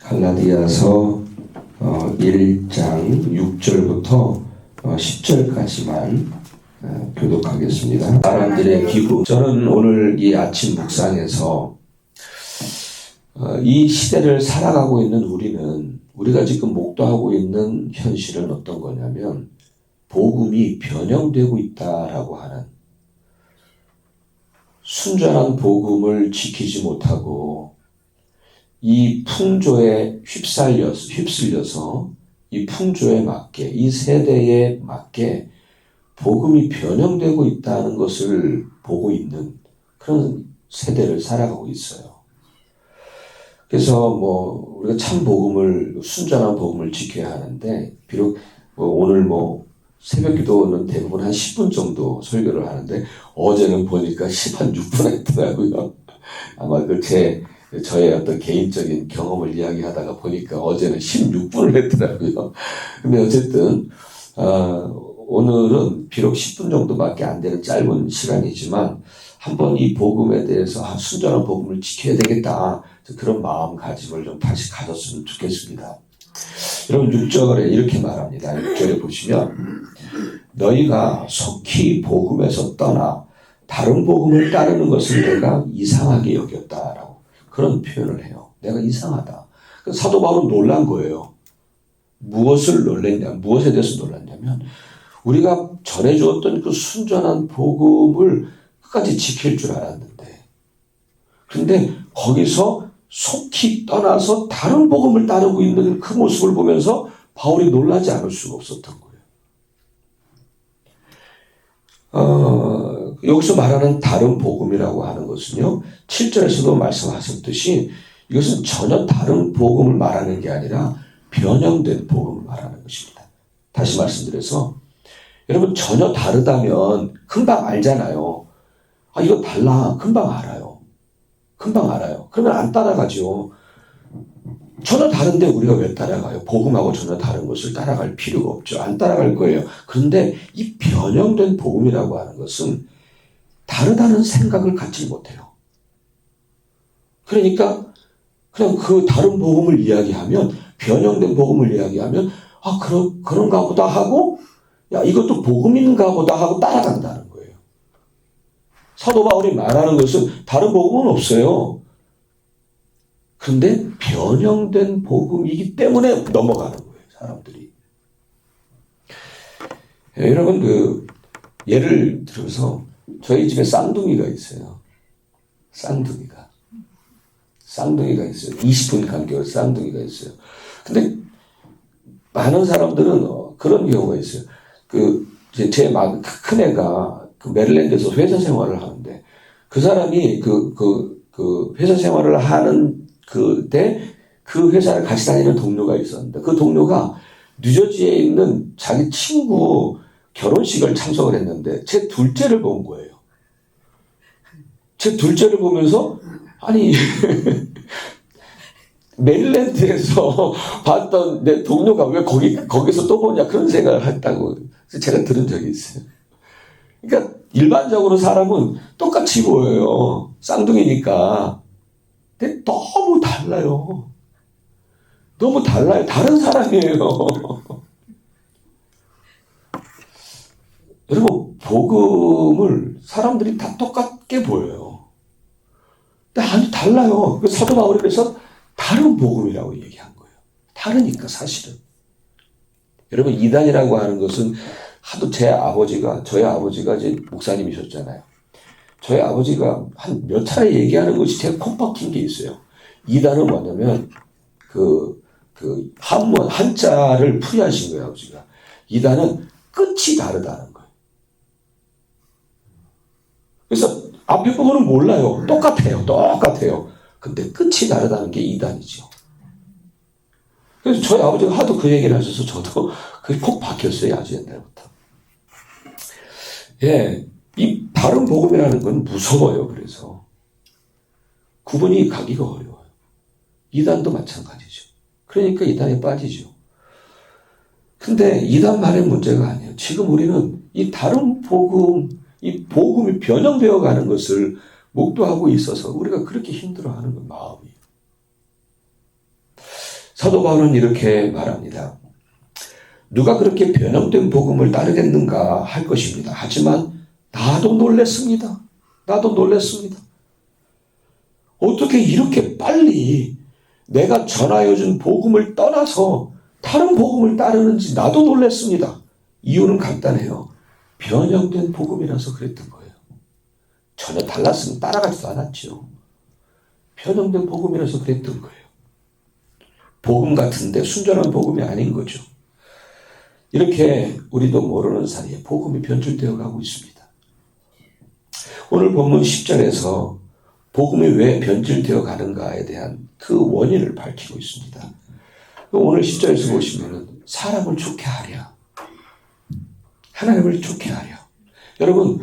갈라디아서 1장 6절부터 10절까지만 교독하겠습니다. 사람들의 기부. 저는 오늘 이 아침 묵상에서 이 시대를 살아가고 있는 우리가 지금 목도하고 있는 현실은 어떤 거냐면 복음이 변형되고 있다라고 하는, 순전한 복음을 지키지 못하고 이 풍조에 휩쓸려서 이 풍조에 맞게, 이 세대에 맞게 복음이 변형되고 있다는 것을 보고 있는 그런 세대를 살아가고 있어요. 그래서 우리가 참 복음을, 순전한 복음을 지켜야 하는데, 비록 오늘 새벽 기도는 대부분 한 10분 정도 설교를 하는데, 어제는 보니까 한 6분 했더라고요. 아마 저의 어떤 개인적인 경험을 이야기하다가 보니까 어제는 16분을 했더라고요. 근데 어쨌든, 오늘은 비록 10분 정도밖에 안 되는 짧은 시간이지만, 한번 이 복음에 대해서 순전한 복음을 지켜야 되겠다, 그런 마음가짐을 좀 다시 가졌으면 좋겠습니다. 여러분 6절에 이렇게 말합니다. 6절에 보시면 너희가 속히 복음에서 떠나 다른 복음을 따르는 것을 내가 이상하게 여겼다라고 그런 표현을 해요. 내가 이상하다. 사도 바울은 놀란 거예요. 무엇에 대해서 놀랐냐면, 우리가 전해주었던 그 순전한 복음을 끝까지 지킬 줄 알았는데, 그런데 거기서 속히 떠나서 다른 복음을 따르고 있는 그 모습을 보면서 바울이 놀라지 않을 수가 없었던 거예요. 여기서 말하는 다른 복음이라고 하는 것은요, 7절에서도 말씀하셨듯이 이것은 전혀 다른 복음을 말하는 게 아니라 변형된 복음을 말하는 것입니다. 다시 말씀드려서, 여러분 전혀 다르다면 금방 알잖아요. 이거 달라. 금방 알아요. 그러면 안 따라가죠. 전혀 다른데 우리가 왜 따라가요? 복음하고 전혀 다른 것을 따라갈 필요가 없죠. 안 따라갈 거예요. 그런데 이 변형된 복음이라고 하는 것은 다르다는 생각을 갖지 못해요. 그러니까 그냥 그 다른 복음을 이야기하면, 변형된 복음을 이야기하면, 그런가 보다 하고, 이것도 복음인가 보다 하고 따라간다는 거예요. 사도 바울이 말하는 것은 다른 복음은 없어요. 그런데 변형된 복음이기 때문에 넘어가는 거예요, 사람들이. 여러분, 예를 들어서 저희 집에 쌍둥이가 있어요. 쌍둥이가 있어요. 20분 간격으로 쌍둥이가 있어요. 근데 많은 사람들은 그런 경우가 있어요. 제 큰 애가 메릴랜드에서 회사 생활을 하는데, 그 사람이 회사 생활을 하는 그때 그 회사를 같이 다니는 동료가 있었는데, 그 동료가 뉴저지에 있는 자기 친구 결혼식을 참석을 했는데 제 둘째를 본 거예요. 제 둘째를 보면서, 메릴랜드에서 봤던 내 동료가 왜 거기서 또 보냐, 그런 생각을 했다고 제가 들은 적이 있어요. 그러니까 일반적으로 사람은 똑같이 보여요. 쌍둥이니까. 근데 너무 달라요. 다른 사람이에요. 여러분, 복음을 사람들이 다 똑같게 보여요. 근데 아주 달라요. 사도 바울이 그래서 다른 복음이라고 얘기한 거예요. 다르니까, 사실은. 여러분, 이단이라고 하는 것은 하도 저희 아버지가 이제 목사님이셨잖아요. 저희 아버지가 한 몇 차례 얘기하는 것이 제가 콕 박힌 게 있어요. 이단은 뭐냐면, 한자를 풀이하신 거예요, 아버지가. 이단은 끝이 다르다는 거예요. 그래서 앞에 부분은 몰라요. 똑같아요. 근데 끝이 다르다는 게 이단이죠. 그래서 저희 아버지가 하도 그 얘기를 하셔서 저도 그게 콕 박혔어요, 아주 옛날부터. 이 다른 복음이라는 건 무서워요. 그래서 구분이 가기가 어려워요. 이단도 마찬가지죠. 그러니까 이단에 빠지죠. 근데 이단만의 문제가 아니에요. 지금 우리는 이 다른 복음, 이 복음이 변형되어 가는 것을 목도하고 있어서 우리가 그렇게 힘들어하는 건 마음이에요. 사도 바울은 이렇게 말합니다. 누가 그렇게 변형된 복음을 따르겠는가 할 것입니다. 하지만 나도 놀랐습니다. 나도 놀랐습니다. 어떻게 이렇게 빨리 내가 전하여 준 복음을 떠나서 다른 복음을 따르는지 나도 놀랐습니다. 이유는 간단해요. 변형된 복음이라서 그랬던 거예요. 전혀 달랐으면 따라가지도 않았죠. 변형된 복음이라서 그랬던 거예요. 복음 같은데 순전한 복음이 아닌 거죠. 이렇게 우리도 모르는 사이에 복음이 변질되어 가고 있습니다. 오늘 본문 10절에서 복음이 왜 변질되어 가는가에 대한 그 원인을 밝히고 있습니다. 오늘 10절에서 보시면 사람을 좋게 하랴, 하나님을 좋게 하랴. 여러분,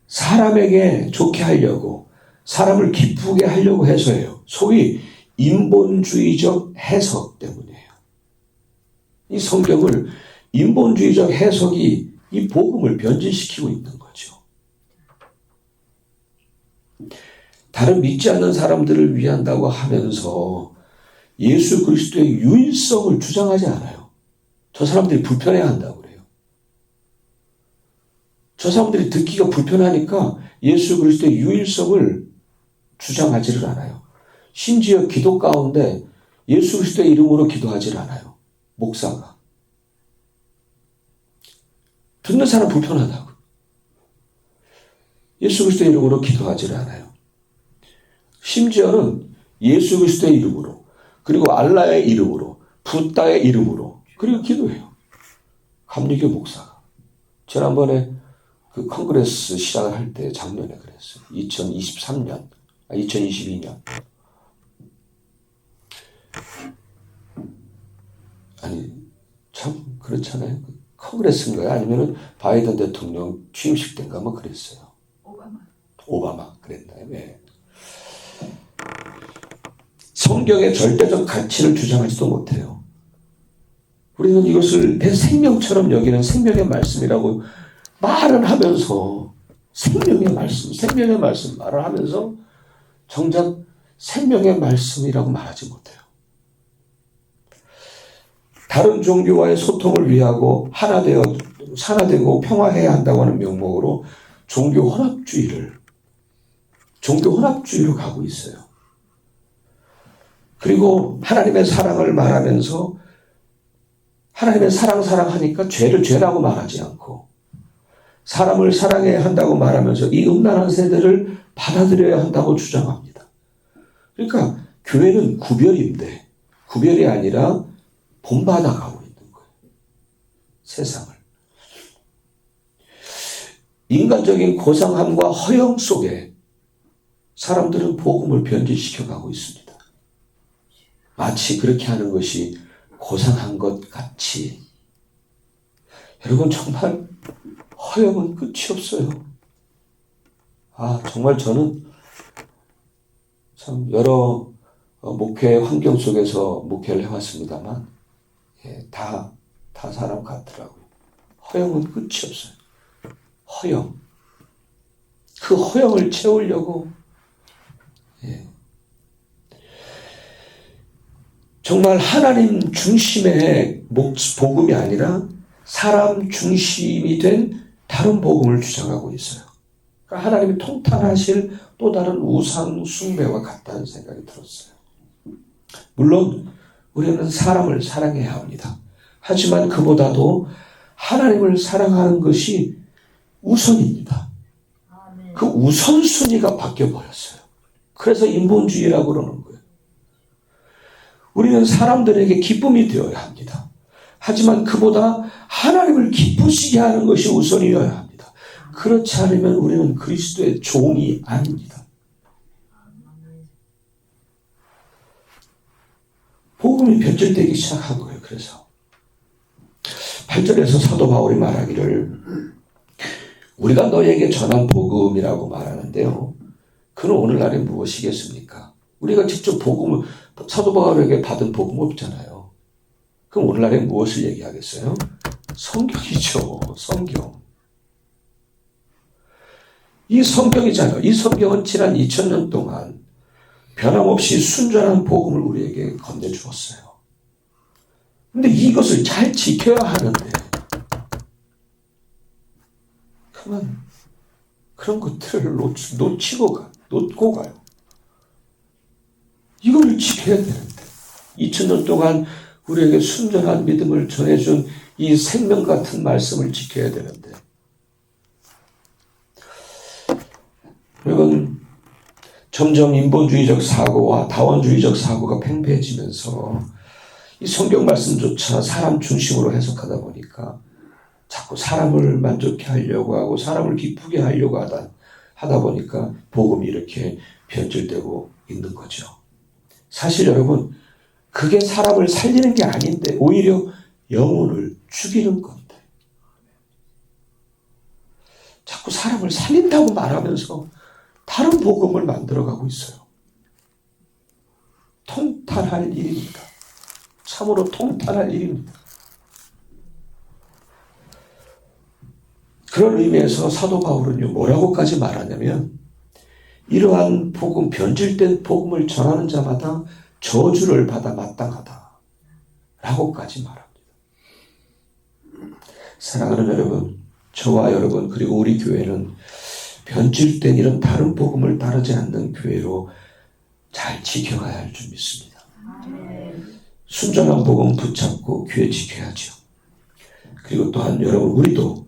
사람에게 좋게 하려고, 사람을 기쁘게 하려고 해서예요. 소위 인본주의적 해석 때문이에요. 이 성경을 인본주의적 해석이 이 복음을 변질시키고 있는 거죠. 다른 믿지 않는 사람들을 위한다고 하면서 예수 그리스도의 유일성을 주장하지 않아요. 저 사람들이 불편해한다고 그래요. 저 사람들이 듣기가 불편하니까 예수 그리스도의 유일성을 주장하지를 않아요. 심지어 기도 가운데 예수 그리스도의 이름으로 기도하지를 않아요. 목사가. 듣는 사람 불편하다고. 예수 그리스도의 이름으로 기도하지를 않아요. 심지어는 예수 그리스도의 이름으로, 그리고 알라의 이름으로, 붓다의 이름으로, 그리고 기도해요. 감리교 목사가. 지난번에 그 컨그레스 시작을 할 때 작년에 그랬어요. 2022년. 아니, 참, 그렇잖아요. 컨그레스인가요? 아니면은 바이든 대통령 취임식 때인가 뭐 그랬어요. 오바마. 그랬나요? 네. 성경의 절대적 가치를 주장하지도 못해요. 우리는 이것을 내 생명처럼 여기는 생명의 말씀이라고 말을 하면서 생명의 말씀 말을 하면서 정작 생명의 말씀이라고 말하지 못해요. 다른 종교와의 소통을 위하고 하나 되고 평화해야 한다고 하는 명목으로 종교 혼합주의로 가고 있어요. 그리고 하나님의 사랑을 말하면서 하나님의 사랑하니까 죄를 죄라고 말하지 않고 사람을 사랑해야 한다고 말하면서 이 음란한 세대를 받아들여야 한다고 주장합니다. 그러니까 교회는 구별인데 구별이 아니라 본받아가고 있는 거예요. 세상을. 인간적인 고상함과 허영 속에 사람들은 복음을 변질시켜가고 있습니다. 마치 그렇게 하는 것이 고상한 것 같이. 여러분, 정말 허영은 끝이 없어요. 정말 저는 참 여러 목회 환경 속에서 목회를 해왔습니다만 다 사람 같더라고요. 허영은 끝이 없어요. 허영. 그 허영을 채우려고 정말 하나님 중심의 복음이 아니라 사람 중심이 된 다른 복음을 주장하고 있어요. 그러니까 하나님이 통탄하실 또 다른 우상 숭배와 같다는 생각이 들었어요. 물론 우리는 사람을 사랑해야 합니다. 하지만 그보다도 하나님을 사랑하는 것이 우선입니다. 그 우선순위가 바뀌어버렸어요. 그래서 인본주의라고 그러는 거예요. 우리는 사람들에게 기쁨이 되어야 합니다. 하지만 그보다 하나님을 기쁘시게 하는 것이 우선이어야 합니다. 그렇지 않으면 우리는 그리스도의 종이 아닙니다. 복음이 변질되기 시작한 거예요. 그래서 8절에서 사도 바울이 말하기를 우리가 너에게 전한 복음이라고 말하는데요. 그는 오늘날에 무엇이겠습니까? 우리가 직접 복음을 사도 바울에게 받은 복음 없잖아요. 그럼 오늘날에 무엇을 얘기하겠어요? 성경이죠. 성경. 이 성경이잖아요. 이 성경은 지난 2000년 동안 변함없이 순전한 복음을 우리에게 건네주었어요. 근데 이것을 잘 지켜야 하는데 그런 것들을 놓고 가요. 이걸 지켜야 되는데 2000년 동안 우리에게 순전한 믿음을 전해준 이 생명 같은 말씀을 지켜야 되는데 여러분 점점 인본주의적 사고와 다원주의적 사고가 팽배해지면서 이 성경 말씀조차 사람 중심으로 해석하다 보니까 자꾸 사람을 만족해 하려고 하고 사람을 기쁘게 하려고 하다 보니까 복음이 이렇게 변질되고 있는 거죠. 사실 여러분 그게 사람을 살리는 게 아닌데 오히려 영혼을 죽이는 건데 자꾸 사람을 살린다고 말하면서 다른 복음을 만들어가고 있어요. 통탄할 일입니다. 참으로 통탄할 일입니다. 그런 의미에서 사도 바울은요 뭐라고까지 말하냐면 이러한 복음, 변질된 복음을 전하는 자마다 저주를 받아 마땅하다 라고까지 말합니다. 사랑하는 여러분, 저와 여러분 그리고 우리 교회는 변질된 이런 다른 복음을 따르지 않는 교회로 잘 지켜가야 할 줄 믿습니다. 순전한 복음 붙잡고 교회 지켜야죠. 그리고 또한 여러분 우리도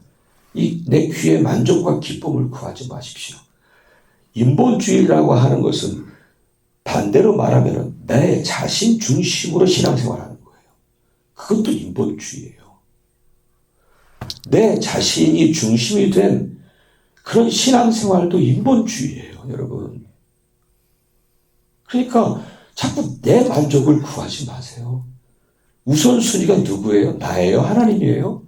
내 귀에 만족과 기쁨을 구하지 마십시오. 인본주의라고 하는 것은 반대로 말하면 내 자신 중심으로 신앙생활하는 거예요. 그것도 인본주의예요. 내 자신이 중심이 된 그런 신앙생활도 인본주의예요, 여러분. 그러니까 자꾸 내 만족을 구하지 마세요. 우선순위가 누구예요? 나예요? 하나님이에요?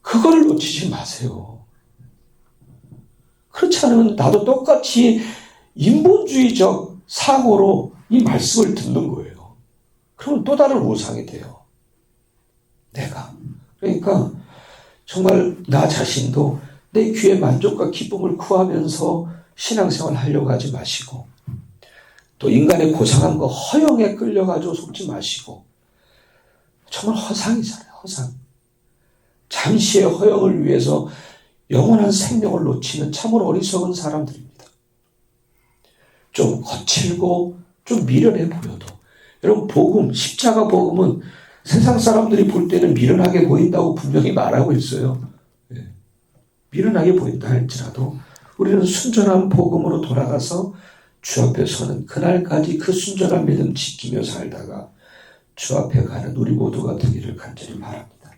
그거를 놓치지 마세요. 그렇지 않으면 나도 똑같이 인본주의적 사고로 이 말씀을 듣는 거예요. 그러면 또 다른 우상이 돼요. 내가. 그러니까 정말 나 자신도 내 귀에 만족과 기쁨을 구하면서 신앙생활 하려고 하지 마시고 또 인간의 고상한 거 허영에 끌려가지고 속지 마시고 정말 허상이잖아요. 허상. 잠시의 허영을 위해서 영원한 생명을 놓치는 참으로 어리석은 사람들입니다. 좀 거칠고 좀 미련해 보여도 여러분 복음, 십자가 복음은 세상 사람들이 볼 때는 미련하게 보인다고 분명히 말하고 있어요. 미련하게 보인다 할지라도 우리는 순전한 복음으로 돌아가서 주 앞에 서는 그날까지 그 순전한 믿음 지키며 살다가 주 앞에 가는 우리 모두가 되기를 간절히 바랍니다.